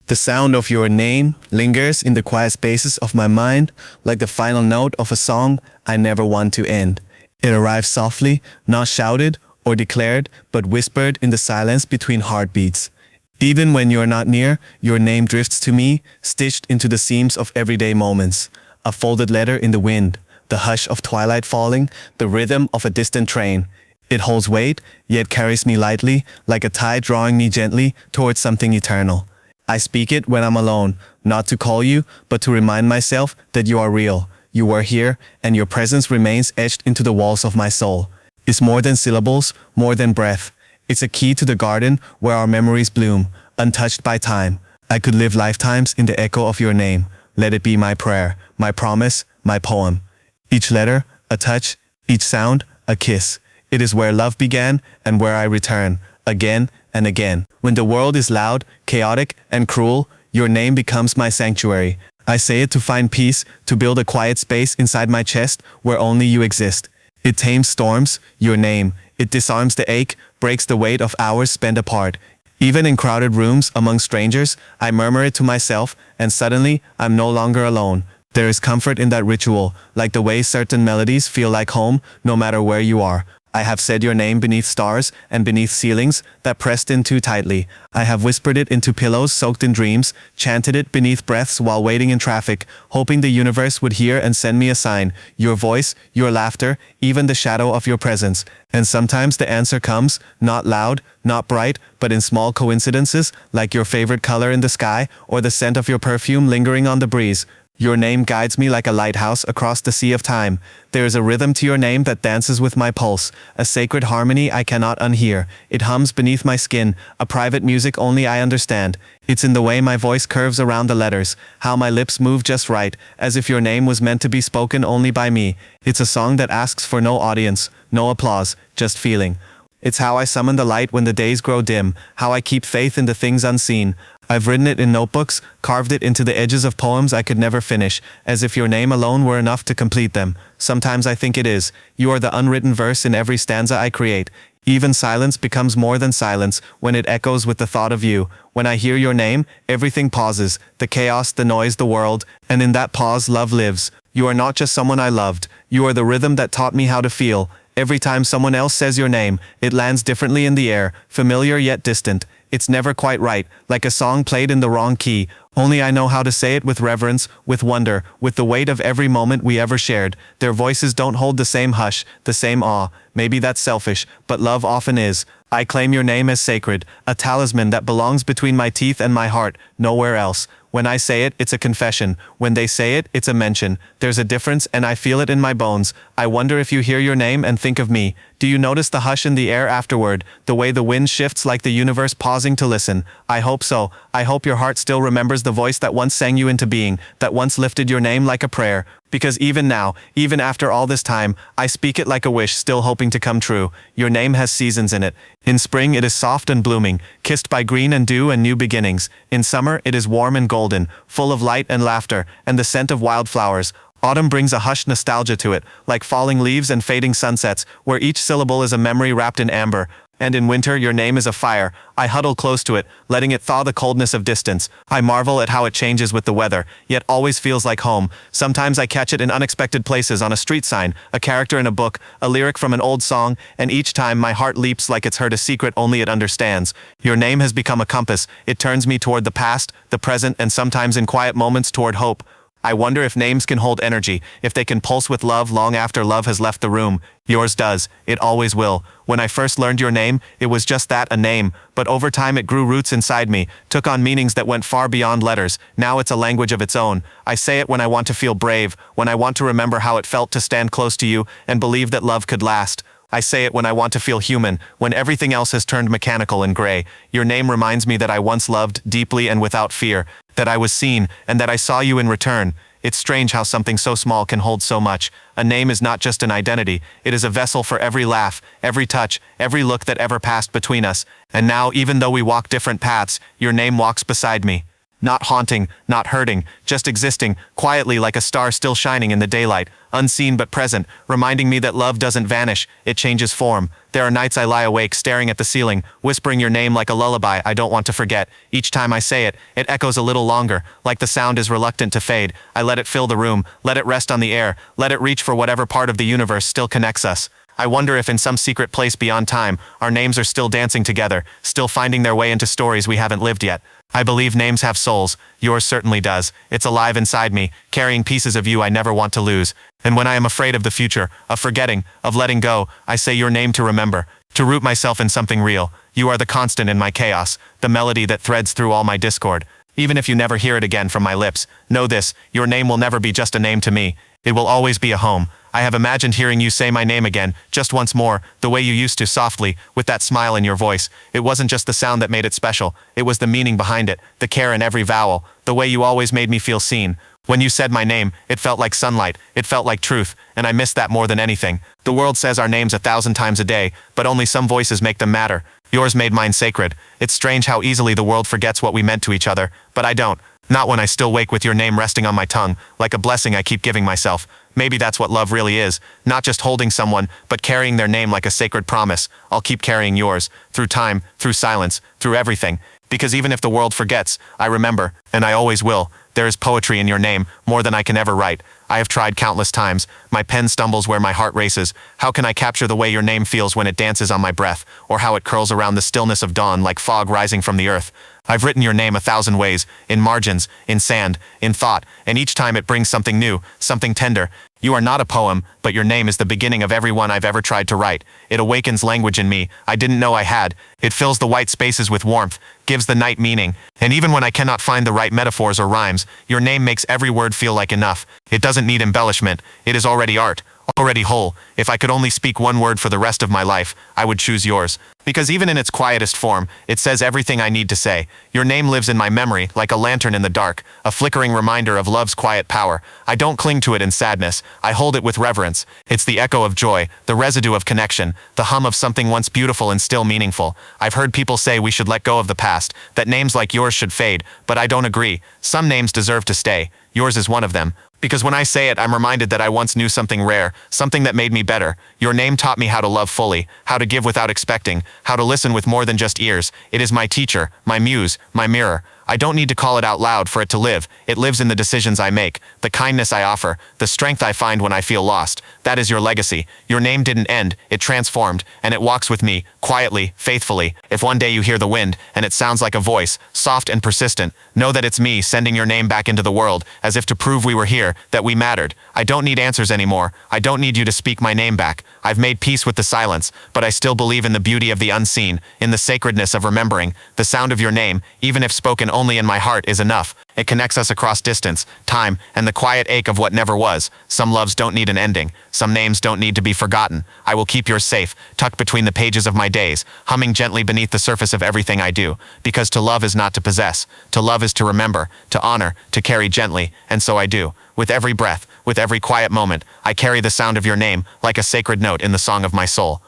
The sound of your name lingers in the quiet spaces of my mind like the final note of a song I never want to end. It arrives softly, not shouted or declared, but whispered in the silence between heartbeats. Even when you're not near, your name drifts to me, stitched into the seams of everyday moments. A folded letter in the wind, the hush of twilight falling, the rhythm of a distant train. It holds weight, yet carries me lightly, like a tide drawing me gently towards something eternal. I speak it when I'm alone, not to call you, but to remind myself that you are real. You were here, and your presence remains etched into the walls of my soul. It's more than syllables, more than breath. It's a key to the garden where our memories bloom, untouched by time. I could live lifetimes in the echo of your name. Let it be my prayer, my promise, my poem. Each letter, a touch, each sound, a kiss. It is where love began and where I return, again and again. When the world is loud, chaotic, and cruel, your name becomes my sanctuary. I say it to find peace, to build a quiet space inside my chest where only you exist. It tames storms, your name. It disarms the ache, breaks the weight of hours spent apart. Even in crowded rooms among strangers, I murmur it to myself, and suddenly, I'm no longer alone. There is comfort in that ritual, like the way certain melodies feel like home, no matter where you are. I have said your name beneath stars and beneath ceilings that pressed in too tightly. I have whispered it into pillows soaked in dreams, chanted it beneath breaths while waiting in traffic, hoping the universe would hear and send me a sign. Your voice, your laughter, even the shadow of your presence. And sometimes the answer comes, not loud, not bright, but in small coincidences, like your favorite color in the sky or the scent of your perfume lingering on the breeze. Your name guides me like a lighthouse across the sea of time. There is a rhythm to your name that dances with my pulse, a sacred harmony I cannot unhear. It hums beneath my skin, a private music only I understand. It's in the way my voice curves around the letters, how my lips move just right, as if your name was meant to be spoken only by me. It's a song that asks for no audience, no applause, just feeling. It's how I summon the light when the days grow dim, how I keep faith in the things unseen. I've written it in notebooks, carved it into the edges of poems I could never finish, as if your name alone were enough to complete them. Sometimes I think it is. You are the unwritten verse in every stanza I create. Even silence becomes more than silence when it echoes with the thought of you. When I hear your name, everything pauses, the chaos, the noise, the world, and in that pause love lives. You are not just someone I loved. You are the rhythm that taught me how to feel. Every time someone else says your name, it lands differently in the air, familiar yet distant. It's never quite right, like a song played in the wrong key. Only I know how to say it with reverence, with wonder, with the weight of every moment we ever shared. Their voices don't hold the same hush, the same awe. Maybe that's selfish, but love often is. I claim your name as sacred, a talisman that belongs between my teeth and my heart, nowhere else. When I say it, it's a confession. When they say it, it's a mention. There's a difference, and I feel it in my bones. I wonder if you hear your name and think of me. Do you notice the hush in the air afterward, the way the wind shifts like the universe pausing to listen? I hope so. I hope your heart still remembers the voice that once sang you into being, that once lifted your name like a prayer. Because even now, even after all this time, I speak it like a wish still hoping to come true. Your name has seasons in it. In spring it is soft and blooming, kissed by green and dew and new beginnings. In summer it is warm and golden, full of light and laughter, and the scent of wildflowers. Autumn brings a hushed nostalgia to it, like falling leaves and fading sunsets, where each syllable is a memory wrapped in amber. And in winter your name is a fire. I huddle close to it, letting it thaw the coldness of distance. I marvel at how it changes with the weather, yet always feels like home. Sometimes I catch it in unexpected places, on a street sign, a character in a book, a lyric from an old song, and each time my heart leaps like it's heard a secret only it understands. Your name has become a compass. It turns me toward the past, the present, and sometimes in quiet moments toward hope. I wonder if names can hold energy, if they can pulse with love long after love has left the room. Yours does. It always will. When I first learned your name, it was just that, a name. But over time it grew roots inside me, took on meanings that went far beyond letters. Now it's a language of its own. I say it when I want to feel brave, when I want to remember how it felt to stand close to you and believe that love could last. I say it when I want to feel human, when everything else has turned mechanical and gray. Your name reminds me that I once loved, deeply and without fear, that I was seen, and that I saw you in return. It's strange how something so small can hold so much. A name is not just an identity, it is a vessel for every laugh, every touch, every look that ever passed between us. And now, even though we walk different paths, your name walks beside me. Not haunting, not hurting, just existing, quietly like a star still shining in the daylight, unseen but present, reminding me that love doesn't vanish, it changes form. There are nights I lie awake staring at the ceiling, whispering your name like a lullaby I don't want to forget. Each time I say it, it echoes a little longer, like the sound is reluctant to fade. I let it fill the room, let it rest on the air, let it reach for whatever part of the universe still connects us. I wonder if in some secret place beyond time, our names are still dancing together, still finding their way into stories we haven't lived yet. I believe names have souls. Yours certainly does. It's alive inside me, carrying pieces of you I never want to lose. And when I am afraid of the future, of forgetting, of letting go, I say your name to remember, to root myself in something real. You are the constant in my chaos, the melody that threads through all my discord. Even if you never hear it again from my lips, know this, your name will never be just a name to me. It will always be a home. I have imagined hearing you say my name again, just once more, the way you used to, softly, with that smile in your voice. It wasn't just the sound that made it special, it was the meaning behind it, the care in every vowel, the way you always made me feel seen. When you said my name, it felt like sunlight, it felt like truth, and I miss that more than anything. The world says our names 1,000 times a day, but only some voices make them matter. Yours made mine sacred. It's strange how easily the world forgets what we meant to each other, but I don't. Not when I still wake with your name resting on my tongue, like a blessing I keep giving myself. Maybe that's what love really is, not just holding someone, but carrying their name like a sacred promise. I'll keep carrying yours, through time, through silence, through everything. Because even if the world forgets, I remember, and I always will. There is poetry in your name, more than I can ever write. I have tried countless times. My pen stumbles where my heart races. How can I capture the way your name feels when it dances on my breath, or how it curls around the stillness of dawn like fog rising from the earth? I've written your name 1,000 ways, in margins, in sand, in thought, and each time it brings something new, something tender. You are not a poem, but your name is the beginning of every one I've ever tried to write. It awakens language in me I didn't know I had. It fills the white spaces with warmth, gives the night meaning, and even when I cannot find the right metaphors or rhymes, your name makes every word feel like enough. It doesn't need embellishment. It is already art, already whole. If I could only speak one word for the rest of my life, I would choose yours. Because even in its quietest form, it says everything I need to say. Your name lives in my memory, like a lantern in the dark, a flickering reminder of love's quiet power. I don't cling to it in sadness. I hold it with reverence. It's the echo of joy, the residue of connection, the hum of something once beautiful and still meaningful. I've heard people say we should let go of the past, that names like yours should fade, but I don't agree. Some names deserve to stay. Yours is one of them. Because when I say it, I'm reminded that I once knew something rare, something that made me better. Your name taught me how to love fully, how to give without expecting, how to listen with more than just ears. It is my teacher, my muse, my mirror. I don't need to call it out loud for it to live. It lives in the decisions I make, the kindness I offer, the strength I find when I feel lost. That is your legacy. Your name didn't end, it transformed, and it walks with me, quietly, faithfully. If one day you hear the wind, and it sounds like a voice, soft and persistent, know that it's me sending your name back into the world, as if to prove we were here, that we mattered. I don't need answers anymore. I don't need you to speak my name back. I've made peace with the silence, but I still believe in the beauty of the unseen, in the sacredness of remembering. The sound of your name, even if spoken only in my heart, is enough. It connects us across distance, time, and the quiet ache of what never was. Some loves don't need an ending. Some names don't need to be forgotten. I will keep yours safe, tucked between the pages of my days, humming gently beneath the surface of everything I do. Because to love is not to possess. To love is to remember, to honor, to carry gently, and so I do. With every breath, with every quiet moment, I carry the sound of your name, like a sacred note in the song of my soul.